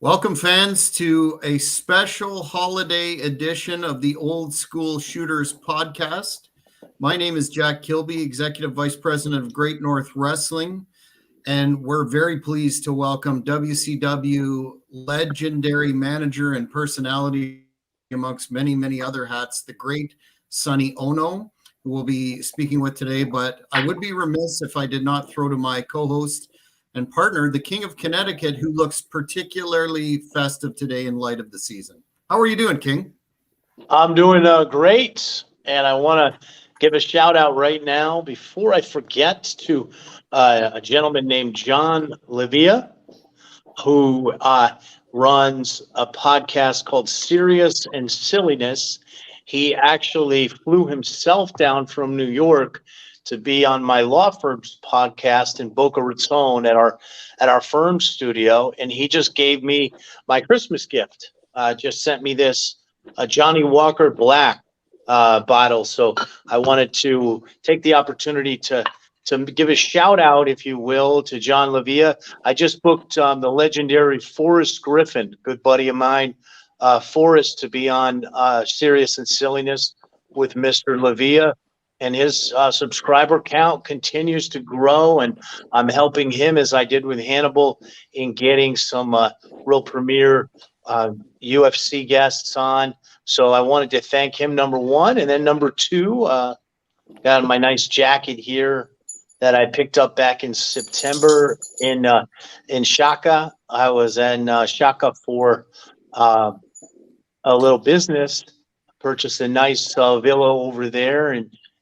Welcome, fans, to a special holiday edition of the Old School Shooters podcast. My name is Jack Kilby, Executive Vice President of Great North Wrestling, and we're very pleased to welcome WCW legendary manager and personality amongst many, many other hats, the great Sonny Onoo, who we'll be speaking with today. But I would be remiss if I did not throw to my co-host and partner, the King of Connecticut, who looks particularly festive today in light of the season. How are you doing, King? I'm doing great, and I want to give a shout out right now before I forget to a gentleman named John Livia, who runs a podcast called Serious and Silliness. He actually flew himself down from New York to be on my law firm's podcast in Boca Raton at our firm studio, and he just gave me my Christmas gift. Just sent me this Johnny Walker Black bottle. So I wanted to take the opportunity to give a shout out, if you will, to John Livia. I just booked the legendary Forrest Griffin, good buddy of mine, Forrest, to be on Serious and Silliness with Mr. Livia. And his subscriber count continues to grow, and I'm helping him, as I did with Hannibal, in getting some real premier UFC guests on. So I wanted to thank him, number one. And then number two, got my nice jacket here that I picked up back in September in Shaka. I was in Shaka for a little business. Purchased a nice villa over there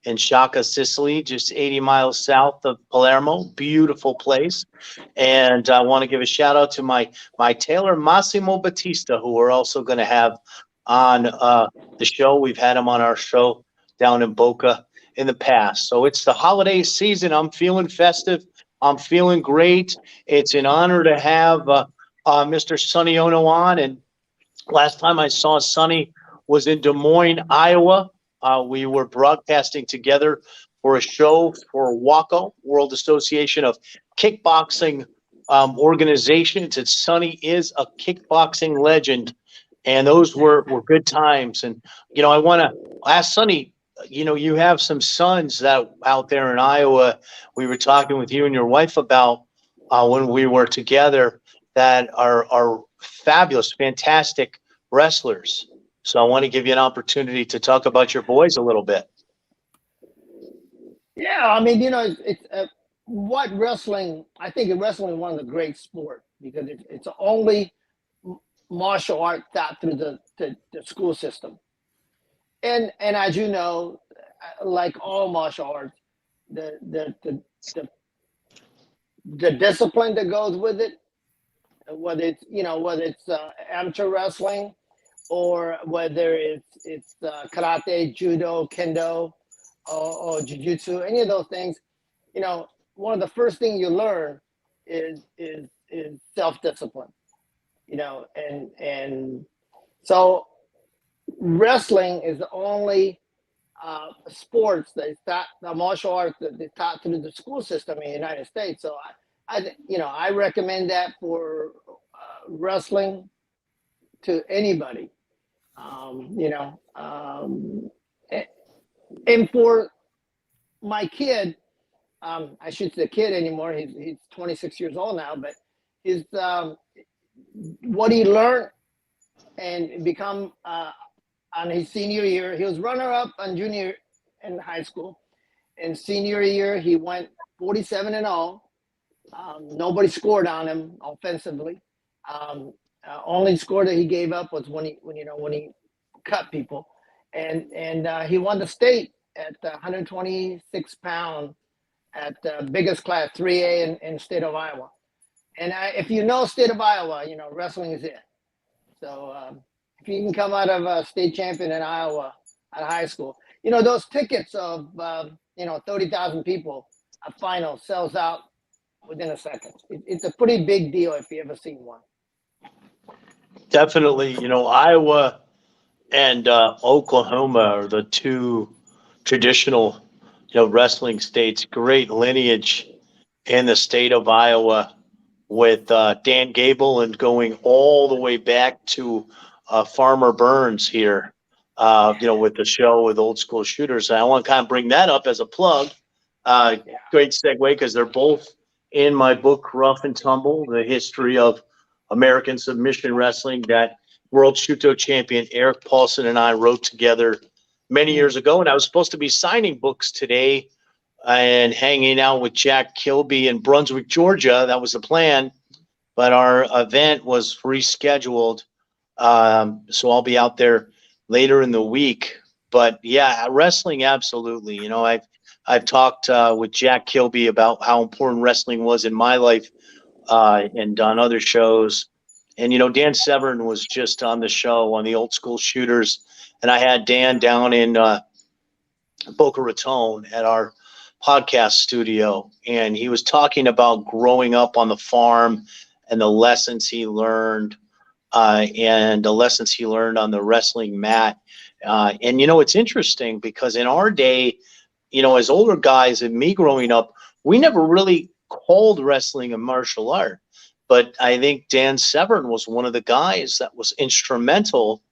in Shaka, Sicily, just 80 miles south of Palermo. Beautiful place. And I want to give a shout out to my tailor, Massimo Battista, who we're also going to have on the show. We've had him on our show down in Boca in the past. So it's the holiday season. I'm feeling festive. I'm feeling great. It's an honor to have Mr. Sonny Onoo on. And last time I saw Sonny was in Des Moines, Iowa. We were broadcasting together for a show for WACO, World Association of Kickboxing organization. It's Sonny is a kickboxing legend, and those were good times. And, I want to ask Sonny, you have some sons that out there in Iowa we were talking with you and your wife about when we were together that are fabulous, fantastic wrestlers. So I want to give you an opportunity to talk about your boys a little bit. Yeah, I mean, it's what wrestling. I think wrestling is one of the great sports because it's the only martial art taught through the school system. And as you know, like all martial arts, the discipline that goes with it, whether it's amateur wrestling, or whether it's karate, judo, kendo, or jiu-jitsu, any of those things, one of the first things you learn is self-discipline, and so wrestling is the only sports that is taught, the martial arts that is taught through the school system in the United States. So I recommend that for wrestling to anybody. And for my kid, I shouldn't say kid anymore. He's 26 years old now, but his what he learned and become on his senior year, he was runner-up on junior in high school. And senior year, he went 47-0. Nobody scored on him offensively. Only score that he gave up was when he cut people, and he won the state at 126 pound at the biggest class 3A in state of Iowa. And if you know state of Iowa, wrestling is it. So if you can come out of a state champion in Iowa at high school, those tickets of 30,000 people, a final sells out within a second. It's a pretty big deal if you ever seen one. Definitely, Iowa and Oklahoma are the two traditional, wrestling states. Great lineage in the state of Iowa with Dan Gable and going all the way back to Farmer Burns here, with the show with Old School Shooters. And I want to kind of bring that up as a plug. Great segue because they're both in my book, Rough and Tumble, the history of American submission wrestling, that World Shuto champion Eric Paulson and I wrote together many years ago. And I was supposed to be signing books today and hanging out with Jack Kilby in Brunswick, Georgia. That was the plan. But our event was rescheduled. So I'll be out there later in the week. But yeah, wrestling, absolutely. I've talked with Jack Kilby about how important wrestling was in my life and done other shows. And, Dan Severn was just on the show on the Old School Shooters. And I had Dan down in Boca Raton at our podcast studio. And he was talking about growing up on the farm and the lessons he learned and the lessons he learned on the wrestling mat. And, it's interesting because in our day, as older guys and me growing up, we never really called wrestling a martial art. But I think Dan Severn was one of the guys that was instrumental,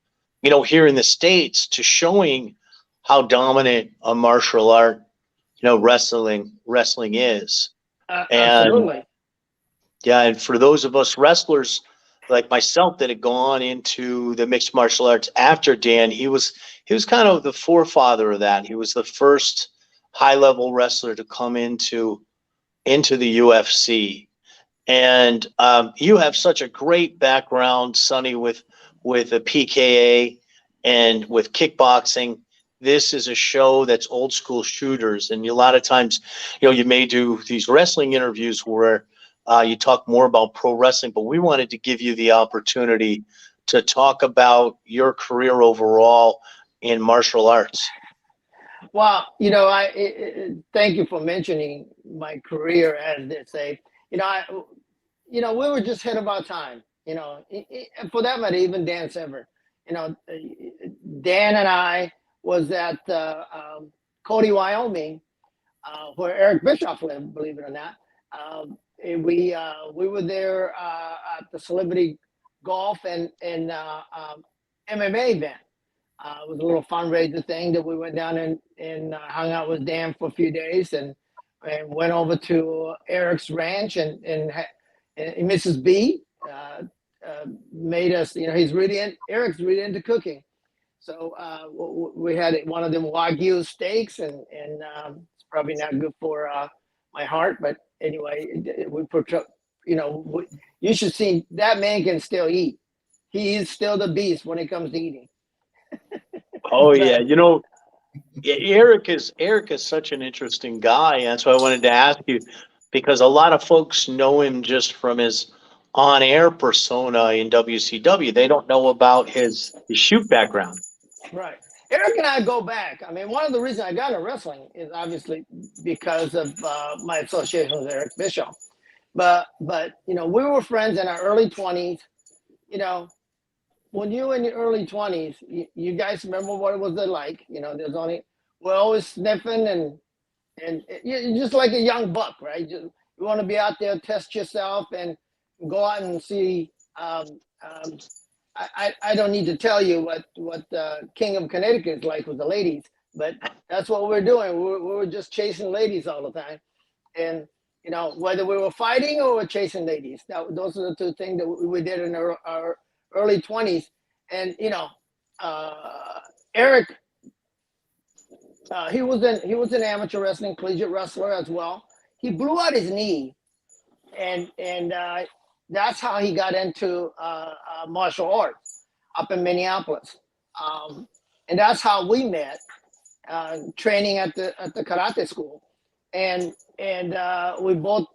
here in the States to showing how dominant a martial art, wrestling is. Absolutely. And for those of us wrestlers like myself that had gone into the mixed martial arts after Dan, he was kind of the forefather of that. He was the first high-level wrestler to come into the UFC. And you have such a great background, Sonny, with a PKA and with kickboxing. This is a show that's Old School Shooters. And a lot of times, you may do these wrestling interviews where you talk more about pro wrestling, but we wanted to give you the opportunity to talk about your career overall in martial arts. Well, thank you for mentioning my career, as they say. We were just ahead of our time. For that matter, even Dan Severn. Dan and I was at Cody, Wyoming, where Eric Bischoff lived. Believe it or not, we were there at the Celebrity Golf and MMA event. It was a little fundraiser thing that we went down and hung out with Dan for a few days and went over to Eric's ranch and Mrs. B made us, Eric's really into cooking. So we had one of them Wagyu steaks and it's probably not good for my heart, but anyway, we put, you should see that man can still eat. He is still the beast when it comes to eating. Oh yeah, Eric is such an interesting guy, and that's why I wanted to ask you, because a lot of folks know him just from his on-air persona in WCW. They don't know about his shoot background. Right. Eric and I go back. I mean, one of the reasons I got into wrestling is obviously because of my association with Eric Bischoff. But we were friends in our early 20s. When you were in your early 20s, you guys remember what it was like. We're always sniffing and you're just like a young buck, right? You want to be out there, test yourself, and go out and see. I don't need to tell you what King of Connecticut is like with the ladies, but that's what we're doing. We were just chasing ladies all the time, and whether we were fighting or we're chasing ladies, those are the two things that we did in our early 20s. And Eric, he was an amateur wrestling, collegiate wrestler as well. He blew out his knee, and that's how he got into martial arts up in Minneapolis, and that's how we met, training at the karate school, and we both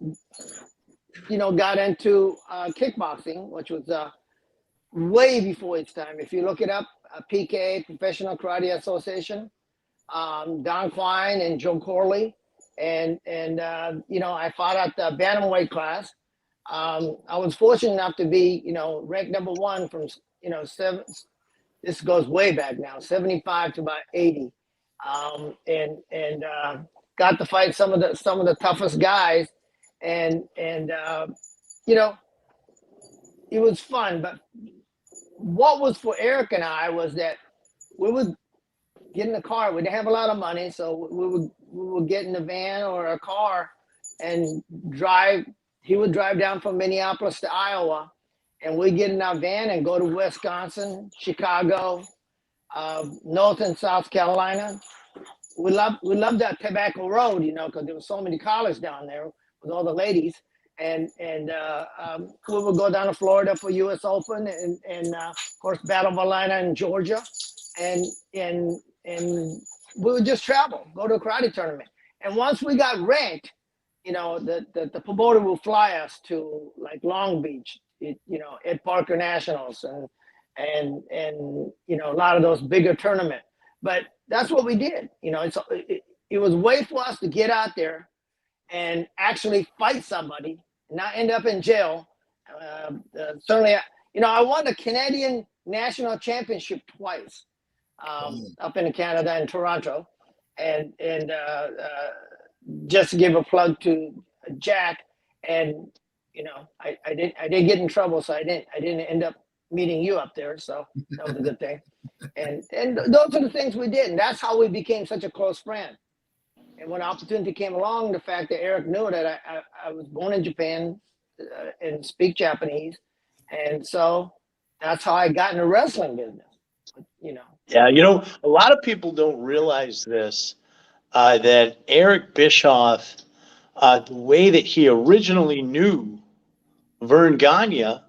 got into kickboxing, which was way before its time. If you look it up, PK, Professional Karate Association, Don Klein and Joe Corley, and I fought at the bantamweight class. I was fortunate enough to be, ranked number one from, this goes way back now, 75 to about 80, and got to fight some of the toughest guys, and you know, it was fun. But what was for Eric and I was that we would get in the car. We didn't have a lot of money, so we would get in a van or a car and drive. He would drive down from Minneapolis to Iowa, and we'd get in our van and go to Wisconsin, Chicago, North and South Carolina. We loved that Tobacco Road, because there were so many college down there with all the ladies, and we would go down to Florida for U.S. Open, and of course Battle of Atlanta in Georgia, and we would just travel, go to a karate tournament, and once we got ranked, the promoter will fly us to like Long Beach, at Parker Nationals, and a lot of those bigger tournaments. But that's what we did. It was a way for us to get out there and actually fight somebody, and not end up in jail. Certainly, I won the Canadian National Championship twice, up in Canada in Toronto, and just to give a plug to Jack, and I did get in trouble, so I didn't end up meeting you up there, so that was a good thing. And those are the things we did, and that's how we became such a close friend. And when opportunity came along, the fact that Eric knew that I was born in Japan and speak Japanese, and so that's how I got in the wrestling business. Yeah, a lot of people don't realize this, that Eric Bischoff, the way that he originally knew Vern Gagne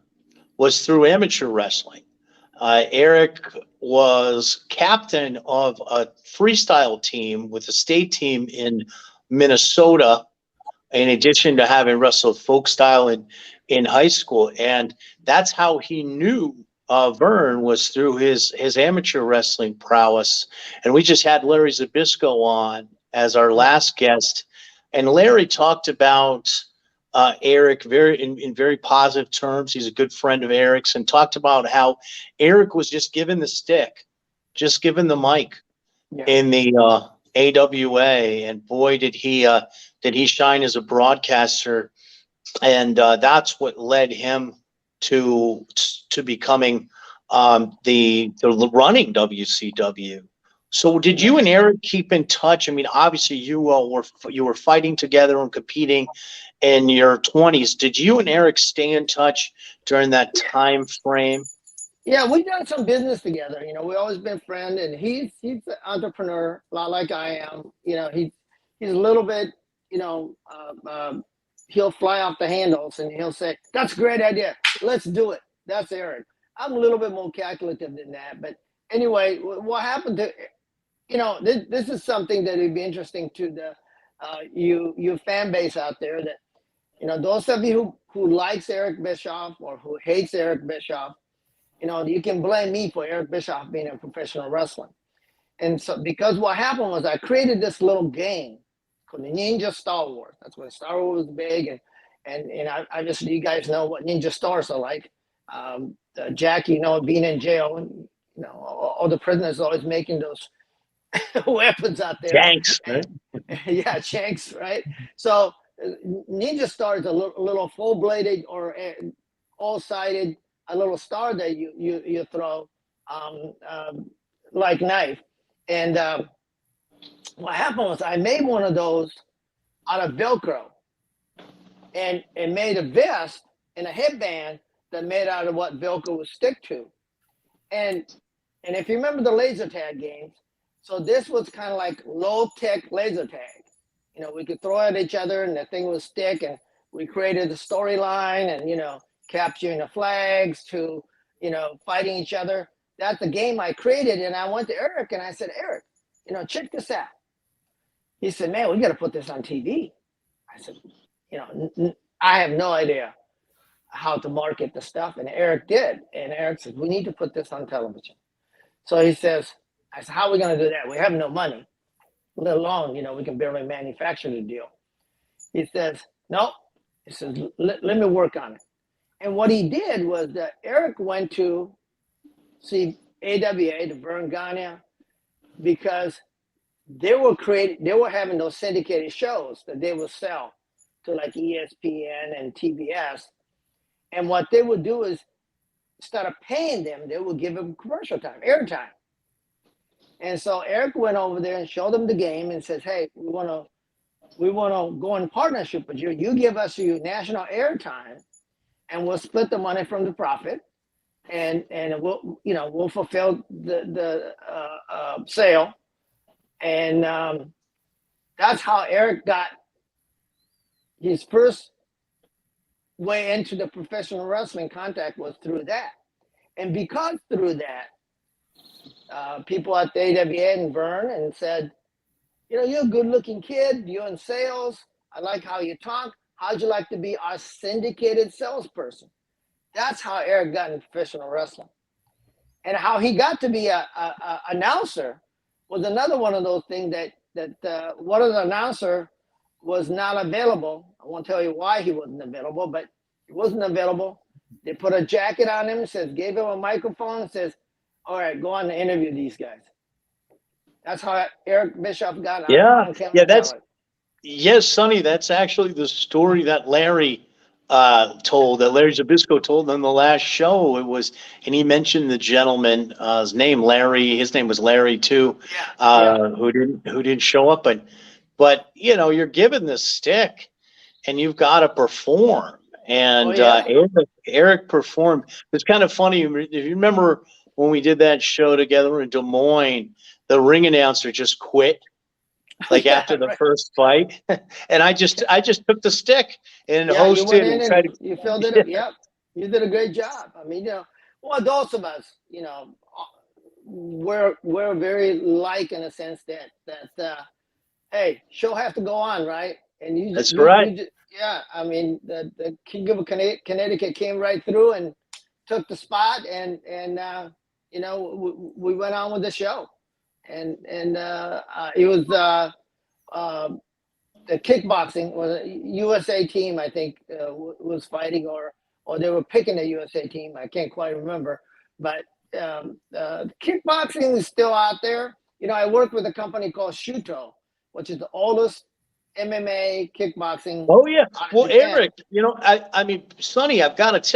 was through amateur wrestling. Eric was captain of a freestyle team with a state team in Minnesota, in addition to having wrestled folk style in high school. And that's how he knew Vern, was through his amateur wrestling prowess. And we just had Larry Zbyszko on as our last guest. And Larry talked about Eric in very positive terms. He's a good friend of Eric's, and talked about how Eric was just given the stick, just given the mic in the AWA, and boy did he shine as a broadcaster, and that's what led him to becoming the running WCW. So did you and Eric keep in touch? I mean, obviously you were fighting together and competing in your 20s. Did you and Eric stay in touch during that time frame? Yeah, we've done some business together. We've always been friends, and he's an entrepreneur, a lot like I am. He's a little bit, he'll fly off the handles, and he'll say, "That's a great idea. Let's do it." That's Eric. I'm a little bit more calculative than that. But anyway, what happened to, this is something that would be interesting to the you fan base out there, that those of you who likes Eric Bischoff or who hates Eric Bischoff, you can blame me for Eric Bischoff being a professional wrestler. And so, because what happened was I created this little game called the Ninja Star Wars. That's when Star Wars was big, and obviously you guys know what Ninja Stars are like. Jack, being in jail, and all the prisoners always making those weapons out there. Shanks, right? Yeah, shanks, right? So Ninja Star is a little full-bladed or all-sided, a little star that you throw like knife. And what happened was I made one of those out of Velcro, and made a vest and a headband that made out of what Velcro would stick to. And if you remember the laser tag games, so this was kind of like low-tech laser tag. We could throw at each other and the thing would stick, and we created the storyline, and, capturing the flags to, fighting each other. That's the game I created. And I went to Eric and I said, "Eric, check this out." He said, "Man, we got to put this on TV." I said, I have no idea how to market the stuff. And Eric did. And Eric said, "We need to put this on television." So I said, "How are we going to do that? We have no money, let alone, we can barely manufacture the deal." He says, "No." He says, let me work on it." And what he did was that Eric went to see AWA, the Vern Gagne, because they were having those syndicated shows that they would sell to like ESPN and TBS. And what they would do is, instead of paying them, they would give them commercial time, airtime. And so Eric went over there and showed them the game and says, "Hey, we want to go in partnership with you. You give us your national airtime, and we'll split the money from the profit, and we'll fulfill the sale." And that's how Eric got his first way into the professional wrestling contact, was through that. And because through that, people at the AWA and Vern and said, "You're a good looking kid. You're in sales. I like how you talk. How'd you like to be our syndicated salesperson?" That's how Eric got into professional wrestling. And how he got to be a announcer was another one of those things that one of the announcer was not available. I won't tell you why he wasn't available, but he wasn't available. They put a jacket on him, gave him a microphone, and says, "All right, go on to interview these guys." That's how Eric Bischoff got on camera. Yeah, yes, Sonny, that's actually the story that Larry told, that Larry Zbyszko told on the last show. And he mentioned the gentleman, his name Larry. His name was Larry too, who didn't show up. But you're given this stick, and you've got to perform. And Eric performed. It's kind of funny if you remember when we did that show together in Des Moines. The ring announcer just quit. After the first fight, and I just took the stick and hosted and tried to. You filled it. Yep, you did a great job. I mean, well, those of us, we're very like, in a sense that hey, show have to go on, right? And that's right. I mean, the King of Connecticut came right through and took the spot, and we went on with the show. And it was the kickboxing was a USA team, I think, was fighting, or they were picking a USA team. I can't quite remember, but kickboxing is still out there. I work with a company called Shuto, which is the oldest MMA kickboxing. Oh yeah. Well, Eric, I mean, Sonny, I've got to tell